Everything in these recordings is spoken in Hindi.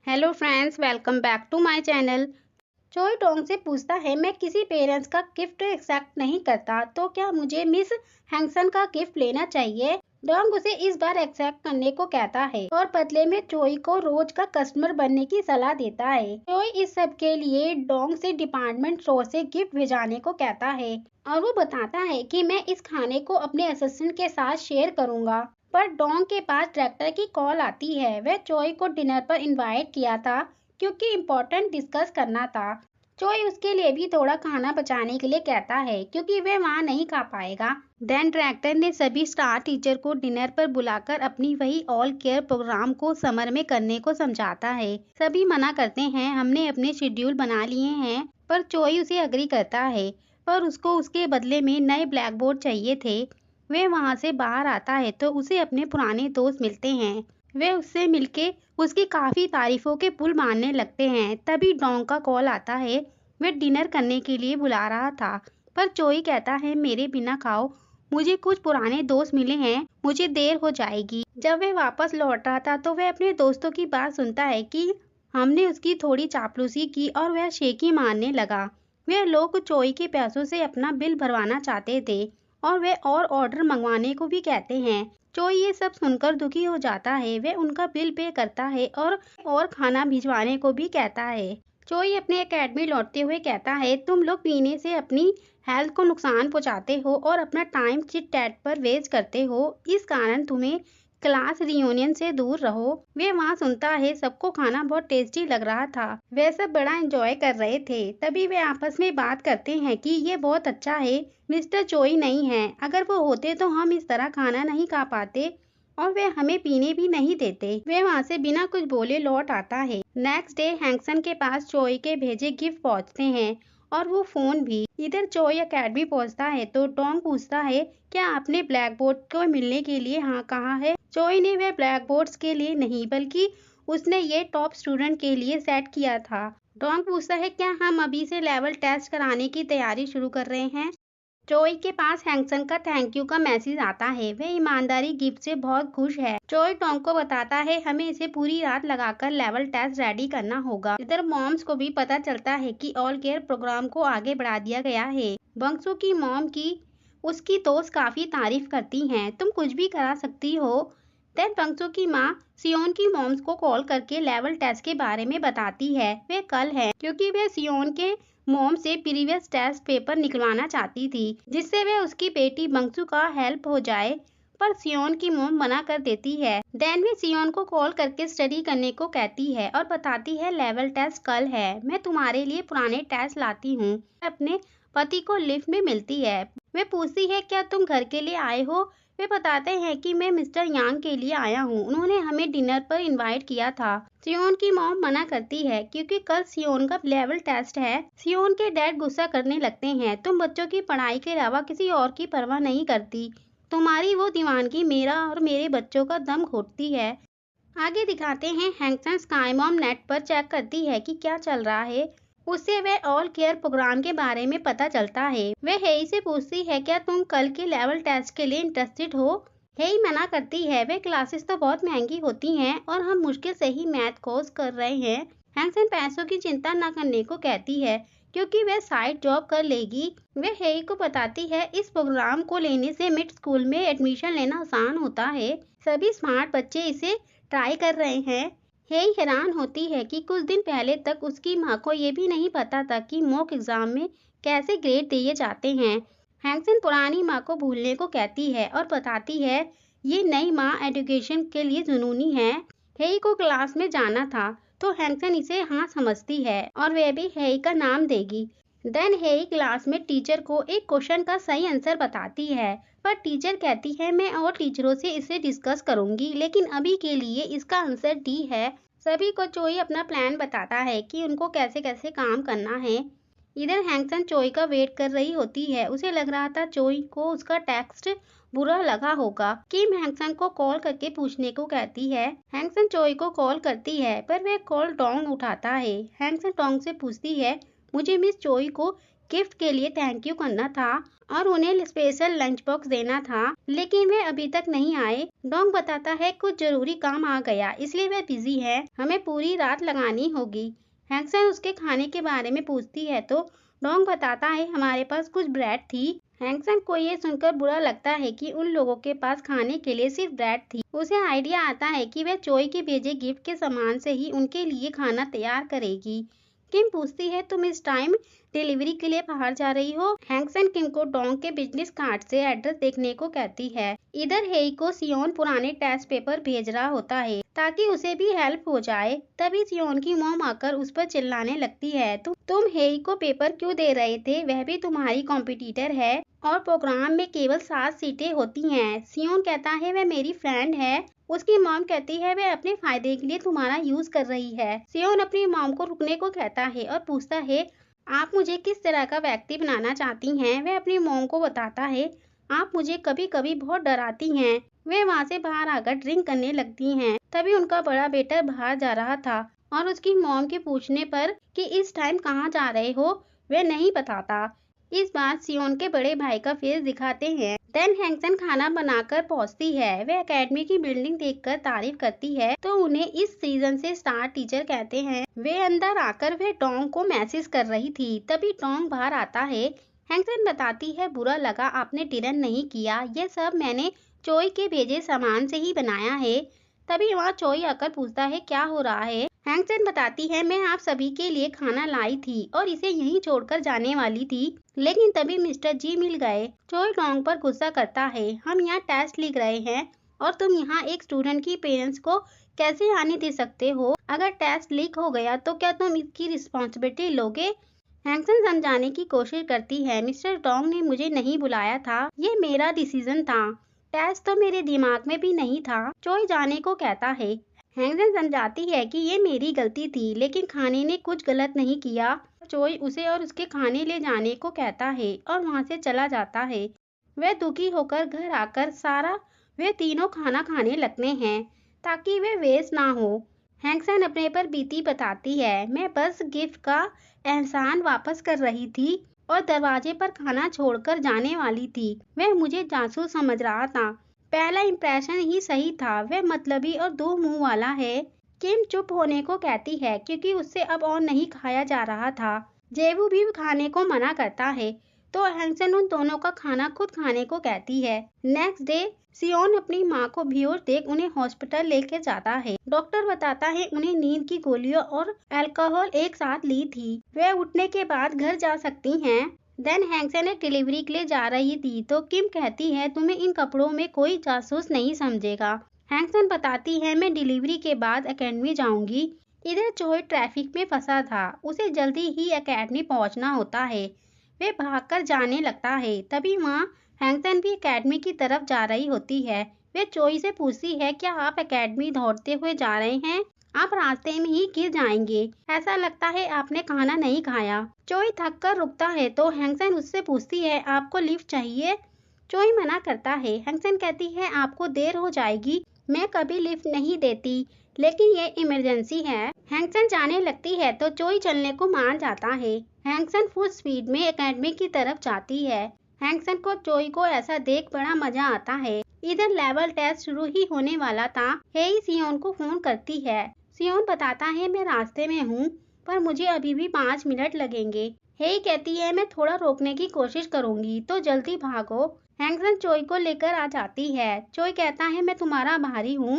Hello friends, welcome back to my channel. Choi Dong से पूछता है, मैं किसी पेरेंट्स का गिफ्ट एक्सेप्ट नहीं करता, तो क्या मुझे मिस हैंगसन का गिफ्ट लेना चाहिए? डोंग उसे इस बार एक्सेप्ट करने को कहता है और बदले में चोई को रोज का कस्टमर बनने की सलाह देता है। चोई इस सब के लिए डोंग से डिपार्टमेंट स्टोर से गिफ्ट भेजाने को कहता है और वो बताता है कि मैं इस खाने को अपने असिस्टेंट के साथ शेयर करूंगा। पर डोंग के पास डायरेक्टर की कॉल आती है। वह चोई को डिनर पर इनवाइट किया था क्योंकि इम्पोर्टेंट डिस्कस करना था। चोई उसके लिए भी थोड़ा खाना बचाने के लिए कहता है क्योंकि वह वहाँ नहीं खा पाएगा। देन डायरेक्टर ने सभी स्टार टीचर को डिनर पर बुलाकर अपनी वही ऑल केयर प्रोग्राम को समर में करने को समझाता है। सभी मना करते हैं, हमने अपने शेड्यूल बना लिए हैं, पर चोई उसे अग्री करता है। पर उसको उसके बदले में नए ब्लैक बोर्ड चाहिए थे। वह वहां से बाहर आता है तो उसे अपने पुराने दोस्त मिलते हैं। वे उससे मिलके उसकी काफी तारीफों के पुल मारने लगते हैं। तभी डोंग का कॉल आता है। वह डिनर करने के लिए बुला रहा था, पर चोई कहता है मेरे बिना खाओ, मुझे कुछ पुराने दोस्त मिले हैं, मुझे देर हो जाएगी। जब वह वापस लौट रहा था तो वह अपने दोस्तों की बात सुनता है कि हमने उसकी थोड़ी चापलूसी की और वह शेखी मारने लगा। वे लोग चोई के पैसों से अपना बिल भरवाना चाहते थे और वे और ऑर्डर मंगवाने को भी कहते हैं। चोई ये सब सुनकर दुखी हो जाता है। वह उनका बिल पे करता है और खाना भिजवाने को भी कहता है। चोई अपने एकेडमी लौटते हुए कहता है, तुम लोग पीने से अपनी हेल्थ को नुकसान पहुंचाते हो और अपना टाइम चिट चैट पर वेस्ट करते हो, इस कारण तुम्हें क्लास रियूनियन से दूर रहो। वे वहाँ सुनता है सबको खाना बहुत टेस्टी लग रहा था, वे सब बड़ा एंजॉय कर रहे थे। तभी वे आपस में बात करते हैं कि ये बहुत अच्छा है, मिस्टर चोई नहीं है, अगर वो होते तो हम इस तरह खाना नहीं खा पाते और वे हमें पीने भी नहीं देते। वे वहाँ से बिना कुछ बोले लौट आता है। नेक्स्ट डे हैंगसन के पास चोई के भेजे गिफ्ट पहुँचते हैं और वो फोन भी। इधर चोई एकेडमी पहुँचता है तो डोंग पूछता है, क्या आपने ब्लैक बोर्ड को मिलने के लिए हाँ कहा है? चोई ने वह ब्लैक बोर्ड्स के लिए नहीं बल्कि उसने ये टॉप स्टूडेंट के लिए सेट किया था। डोंग पूछता है, क्या हम अभी से लेवल टेस्ट कराने की तैयारी शुरू कर रहे हैं? चोई के पास हैंगसन का थैंक यू का मैसेज आता है। वह ईमानदारी गिफ्ट से बहुत खुश है। चोई टोंग को बताता है हमें इसे पूरी रात लगाकर लेवल टेस्ट रेडी करना होगा। इधर मॉम्स को भी पता चलता है कि ऑल केयर प्रोग्राम को आगे बढ़ा दिया गया है। बंक्सू की मॉम की उसकी दोस्त काफी तारीफ करती हैं, तुम कुछ भी करा सकती हो। देन बंक्सू की माँ सियोन की मॉम्स को कॉल करके लेवल टेस्ट के बारे में बताती है। वे कल है क्योंकि वे सियोन के मॉम से प्रीवियस टेस्ट पेपर निकलवाना चाहती थी जिससे वे उसकी बेटी बंक्सू का हेल्प हो जाए, पर सियोन की मॉम मना कर देती है। देन वे सियोन को कॉल करके स्टडी करने को कहती है और बताती है लेवल टेस्ट कल है, मैं तुम्हारे लिए पुराने टेस्ट लाती हूँ। अपने पति को लिफ्ट में मिलती है। वे पूछती है क्या तुम घर के लिए आए हो? वे बताते हैं कि मैं मिस्टर यांग के लिए आया हूँ, उन्होंने हमें डिनर पर इनवाइट किया था। सियोन की मॉम मना करती है क्योंकि कल सियोन का लेवल टेस्ट है। सियोन के डैड गुस्सा करने लगते हैं, तुम बच्चों की पढ़ाई के अलावा किसी और की परवाह नहीं करती, तुम्हारी वो दीवानगी मेरा और मेरे बच्चों का दम घोटती है। आगे दिखाते हैं हैंगसन स्काई मॉम नेट पर चेक करती है कि क्या चल रहा है। उससे वह ऑल केयर प्रोग्राम के बारे में पता चलता है। वह हेई से पूछती है क्या तुम कल के लेवल टेस्ट के लिए इंटरेस्टेड हो? हेई मना करती है, वे क्लासेस तो बहुत महंगी होती हैं और हम मुश्किल से ही मैथ कोर्स कर रहे हैं। हैंगसन पैसों की चिंता न करने को कहती है क्योंकि वह साइड जॉब कर लेगी। वह हेई को बताती है इस प्रोग्राम को लेने से मिड स्कूल में एडमिशन लेना आसान होता है, सभी स्मार्ट बच्चे इसे ट्राई कर रहे हैं। हेई हैरान होती है कि कुछ दिन पहले तक उसकी माँ को ये भी नहीं पता था कि मॉक एग्जाम में कैसे ग्रेड दिए जाते हैं। हैंगसन पुरानी माँ को भूलने को कहती है और बताती है ये नई माँ एजुकेशन के लिए जुनूनी है। हेई को क्लास में जाना था तो हैंगसन इसे हाँ समझती है और वह भी हेई का नाम देगी। देन हेई क्लास में टीचर को एक क्वेश्चन का सही आंसर बताती है, पर टीचर कहती है मैं और टीचरों से इसे डिस्कस करूंगी, लेकिन अभी के लिए इसका आंसर डी है। सभी को चोई अपना प्लान बताता है कि उनको कैसे कैसे काम करना है। इधर हैंगसन चोई का वेट कर रही होती है। उसे लग रहा था चोई को उसका टेक्स्ट बुरा लगा होगा। किम हैंगसन को कॉल करके पूछने को कहती है। हैंगसन चोई को कॉल करती है पर वह कॉल डोंग उठाता है। हैंगसन डोंग से पूछती है मुझे मिस चोई को गिफ्ट के लिए थैंक यू करना था और उन्हें स्पेशल लंच बॉक्स देना था, लेकिन वे अभी तक नहीं आए। डोंग बताता है कुछ जरूरी काम आ गया इसलिए वे बिजी है, हमें पूरी रात लगानी होगी। हैंसन उसके खाने के बारे में पूछती है तो डोंग बताता है हमारे पास कुछ ब्रेड थी। हैंसन को ये सुनकर बुरा लगता है कि उन लोगों के पास खाने के लिए सिर्फ ब्रेड थी। उसे आइडिया आता है कि वह चोई के भेजे गिफ्ट के सामान से ही उनके लिए खाना तैयार करेगी। किम पूछती है तुम इस टाइम डिलीवरी के लिए बाहर जा रही हो। हैंसन किम को डोंग के बिजनेस कार्ड से एड्रेस देखने को कहती है। इधर हेई को सियोन पुराने टेस्ट पेपर भेज रहा होता है ताकि उसे भी हेल्प हो जाए। तभी सियोन की मॉम आकर उस पर चिल्लाने लगती है तुम हेई को पेपर क्यों दे रहे थे, वह भी तुम्हारी कॉम्पिटिटर है और प्रोग्राम में केवल 7 सीटें होती हैं। सियोन कहता है वह मेरी फ्रेंड है। उसकी मॉम कहती है वह अपने फायदे के लिए तुम्हारा यूज कर रही है। सियोन अपनी मॉम को रुकने को कहता है और पूछता है आप मुझे किस तरह का व्यक्ति बनाना चाहती हैं। वह अपनी मॉम को बताता है आप मुझे कभी कभी बहुत डराती हैं। वे वहाँ से बाहर आकर ड्रिंक करने लगती हैं। तभी उनका बड़ा बेटा बाहर जा रहा था और उसकी मॉम के पूछने पर कि इस टाइम कहाँ जा रहे हो वह नहीं बताता। इस बार सियोन के बड़े भाई का फेस दिखाते हैं। देन हैंसन खाना बनाकर पहुंचती है। वे एकेडमी की बिल्डिंग देखकर तारीफ करती है तो उन्हें इस सीजन से स्टार टीचर कहते हैं। वे अंदर आकर वे टोंग को मैसेज कर रही थी। तभी टोंग बाहर आता है। हैंसन बताती है बुरा लगा आपने डिनर नहीं किया, ये सब मैंने चोई के भेजे सामान से ही बनाया है। तभी वहाँ चोई आकर पूछता है क्या हो रहा है। हैंसन बताती है मैं आप सभी के लिए खाना लाई थी और इसे यहीं छोड़कर जाने वाली थी, लेकिन तभी मिस्टर जी मिल गए। चोई टोंग पर गुस्सा करता है हम यहाँ टेस्ट लिख रहे हैं और तुम यहाँ एक स्टूडेंट की पेरेंट्स को कैसे आने दे सकते हो। अगर टेस्ट लीक हो गया तो क्या तुम इसकी रिस्पॉन्सिबिलिटी लोगे। हैंसन समझाने की कोशिश करती है मिस्टर टोंग ने मुझे नहीं बुलाया था, ये मेरा डिसीजन था, टेस्ट तो मेरे दिमाग में भी नहीं था। चोई जाने को कहता है। हैंसन समझाती है कि ये मेरी गलती थी लेकिन खाने ने कुछ गलत नहीं किया। चोई उसे और उसके खाने ले जाने को कहता है और वहाँ से चला जाता है। वह दुखी होकर घर आकर सारा वे तीनों खाना खाने लगते हैं ताकि वे वेस्ट ना हो। हैंसन अपने पर बीती बताती है मैं बस गिफ्ट का एहसान वापस कर रही थी और दरवाजे पर खाना छोड़कर जाने वाली थी। वह मुझे जासूस समझ रहा था। पहला इंप्रेशन ही सही था, वह मतलबी और दो मुंह वाला है। किम चुप होने को कहती है क्योंकि उससे अब और नहीं खाया जा रहा था। जेबू भी खाने को मना करता है तो हैंसन उन दोनों का खाना खुद खाने को कहती है। नेक्स्ट डे सियोन अपनी माँ को बेहोश देख उन्हें हॉस्पिटल लेकर जाता है। डॉक्टर बताता है उन्हें नींद की गोलियां और अल्कोहल एक साथ ली थी, वे उठने के बाद घर जा सकती हैं। देन हैंसन एक डिलीवरी के लिए जा रही थी तो किम कहती है तुम्हें इन कपड़ों में कोई जासूस नहीं समझेगा। हैंसन बताती है मैं डिलीवरी के बाद एकेडमी जाऊंगी। इधर चोई ट्रैफिक में फंसा था, उसे जल्दी ही एकेडमी पहुंचना होता है। वे भागकर जाने लगता है। तभी वहाँ हैंसन भी एकेडमी की तरफ जा रही होती है। वे चोई से पूछती है क्या आप एकेडमी दौड़ते हुए जा रहे हैं, आप रास्ते में ही गिर जाएंगे, ऐसा लगता है आपने खाना नहीं खाया। चोई थक कर रुकता है तो हैंसन उससे पूछती है आपको लिफ्ट चाहिए। चोई मना करता है। हैंसन कहती है आपको देर हो जाएगी, मैं कभी लिफ्ट नहीं देती लेकिन ये इमरजेंसी है। हैंसन जाने लगती है तो चोई चलने को मान जाता है। हैंसन फुल स्पीड में एकेडमी की तरफ जाती है। हैंसन को चोई को ऐसा देख बड़ा मजा आता है। इधर लेवल टेस्ट शुरू ही होने वाला था। हेई सियोन को फोन करती है। सियोन बताता है मैं रास्ते में हूँ पर मुझे अभी भी 5 मिनट लगेंगे। हेई कहती है मैं थोड़ा रोकने की कोशिश करूंगी तो जल्दी भागो। हैंसन चोई को लेकर आ जाती है। चोई कहता है मैं तुम्हारा भारी हूँ।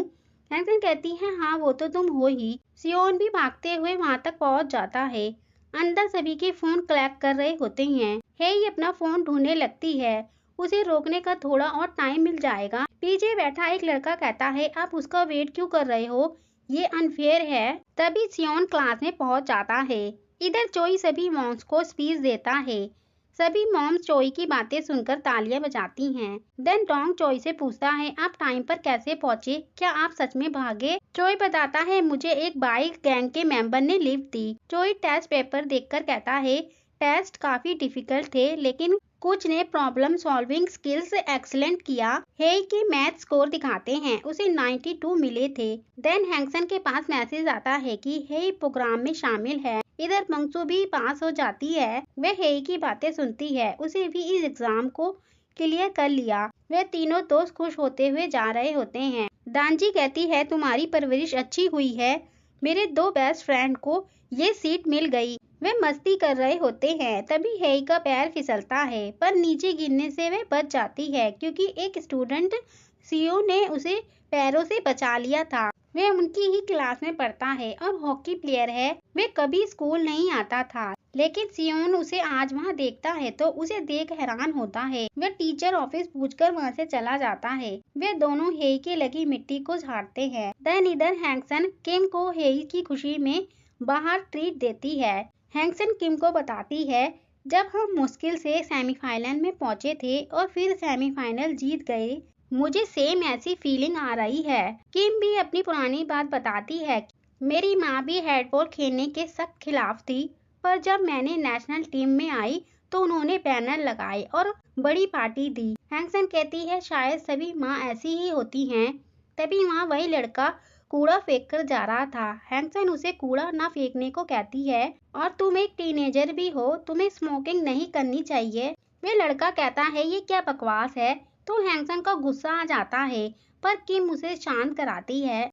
हैंसन कहती है हाँ वो तो तुम हो ही। सियोन भी भागते हुए वहाँ तक पहुँच जाता है। अंदर सभी के फोन कलेक्ट कर रहे होते हैं। हेई अपना फोन ढूंढने लगती है, उसे रोकने का थोड़ा और टाइम मिल जाएगा। पीछे बैठा एक लड़का कहता है आप उसका वेट क्यों कर रहे हो, ये अनफेयर है। तभी सियोन क्लास में पहुंच जाता है। इधर चोई सभी मॉम्स को स्पीच देता है। सभी मॉम्स चोई की बातें सुनकर तालियां बजाती हैं। देन डोंग चोई से पूछता है आप टाइम पर कैसे पहुंचे, क्या आप सच में भागे। चोई बताता है मुझे एक बाइक गैंग के मेंबर ने लिफ्ट दी। चोई टेस्ट पेपर देखकर कहता है टेस्ट काफी डिफिकल्ट थे लेकिन कुछ ने प्रॉब्लम सॉल्विंग स्किल्स एक्सीलेंट किया। हेई के मैथ स्कोर दिखाते हैं, उसे 92 मिले थे। देन हैंसन के पास मैसेज आता है कि हेई प्रोग्राम में शामिल है। इधर मंगसू भी पास हो जाती है। वह हेई की बातें सुनती है, उसे भी इस एग्जाम को क्लियर कर लिया। वे तीनों दोस्त खुश होते हुए जा रहे होते हैं। दांजी कहती है तुम्हारी परवरिश अच्छी हुई है, मेरे 2 बेस्ट फ्रेंड को ये सीट मिल गई। वे मस्ती कर रहे होते हैं, तभी हेई का पैर फिसलता है, पर नीचे गिरने से वे बच जाती है क्योंकि एक स्टूडेंट सीओ ने उसे पैरों से बचा लिया था। वे उनकी ही क्लास में पढ़ता है और हॉकी प्लेयर है। वे कभी स्कूल नहीं आता था, लेकिन सियोन उसे आज वहाँ देखता है तो उसे देख हैरान होता है। वह टीचर ऑफिस पूछकर वहाँ से चला जाता है। वे दोनों हेई के लगी मिट्टी को झाड़ते हैं। देन इधर हैंगसन किम को हेई की खुशी में बाहर ट्रीट देती है। हैंगसन किम को बताती है जब हम मुश्किल से सेमीफाइनल में पहुंचे थे और फिर सेमीफाइनल जीत गए, मुझे सेम ऐसी फीलिंग आ रही है। किम भी अपनी पुरानी बात बताती है, मेरी माँ भी हेडबॉल खेलने के सख्त खिलाफ थी, पर जब मैंने नेशनल टीम में आई तो उन्होंने बैनर लगाए और बड़ी पार्टी दी। हैंगसन कहती है शायद सभी माँ ऐसी ही होती हैं। तभी वहाँ वही लड़का कूड़ा फेंक कर जा रहा था। हैंगसन उसे कूड़ा ना फेंकने को कहती है और तुम एक टीनेजर भी हो, तुम्हें स्मोकिंग नहीं करनी चाहिए। वे लड़का कहता है ये क्या बकवास है, तो हैंगसन को गुस्सा आ जाता है, पर किम उसे शांत कराती है।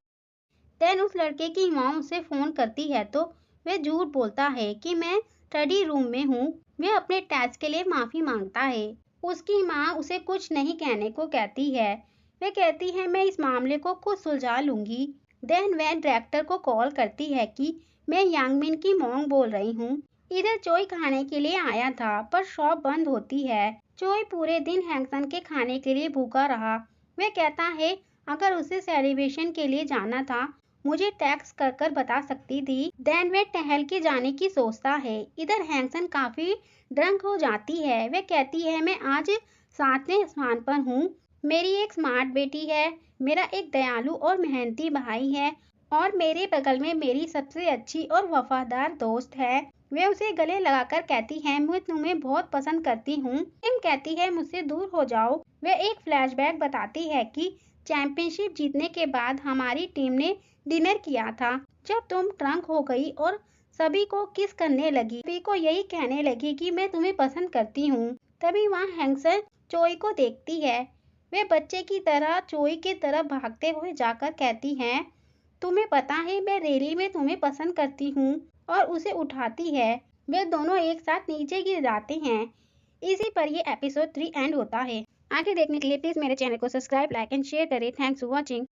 देन उस लड़के की माँ उसे फोन करती है तो वह झूठ बोलता है कि मैं स्टडी रूम में हूँ। वह अपने टेस्ट के लिए माफी मांगता है। उसकी माँ उसे कुछ नहीं कहने को कहती है। वह कहती है मैं इस मामले को खुद सुलझा लूंगी। देन वह डायरेक्टर को कॉल करती है कि मैं यांगमिन की मॉम बोल रही हूँ। इधर चोई खाने के लिए आया था, पर शॉप बंद होती है। चोई पूरे दिन हैंगसन के खाने के लिए भूखा रहा। वह कहता है अगर उसे सेलिब्रेशन के लिए जाना था मुझे टैक्स कर बता सकती थी। देन वे टहल के जाने की सोचता है। इधर हैंगसन काफी ड्रंक हो जाती है। वह कहती है मैं आज 7वें स्थान पर हूँ, मेरी एक स्मार्ट बेटी है, मेरा एक दयालु और मेहनती भाई है और मेरे बगल में मेरी सबसे अच्छी और वफादार दोस्त है। वे उसे गले लगाकर कहती है मैं तुम्हें बहुत पसंद करती हूँ। किम कहती है मुझसे दूर हो जाओ। वह एक फ्लैशबैक बताती है कि चैंपियनशिप जीतने के बाद हमारी टीम ने डिनर किया था, जब तुम ड्रंक हो गई और सभी को किस करने लगी, सभी को यही कहने लगी कि मैं तुम्हें पसंद करती हूँ। तभी वहाँ हैंगसन चोई को देखती है। वे बच्चे की तरह चोई की तरफ भागते हुए जाकर कहती हैं तुम्हें पता है मैं रैली में तुम्हें पसंद करती हूँ, और उसे उठाती है। वे दोनों एक साथ नीचे गिर जाते हैं। इसी पर ये एपिसोड 3 एंड होता है। आगे देखने के लिए प्लीज मेरे चैनल को सब्सक्राइब, लाइक एंड शेयर करें। Thanks for watching.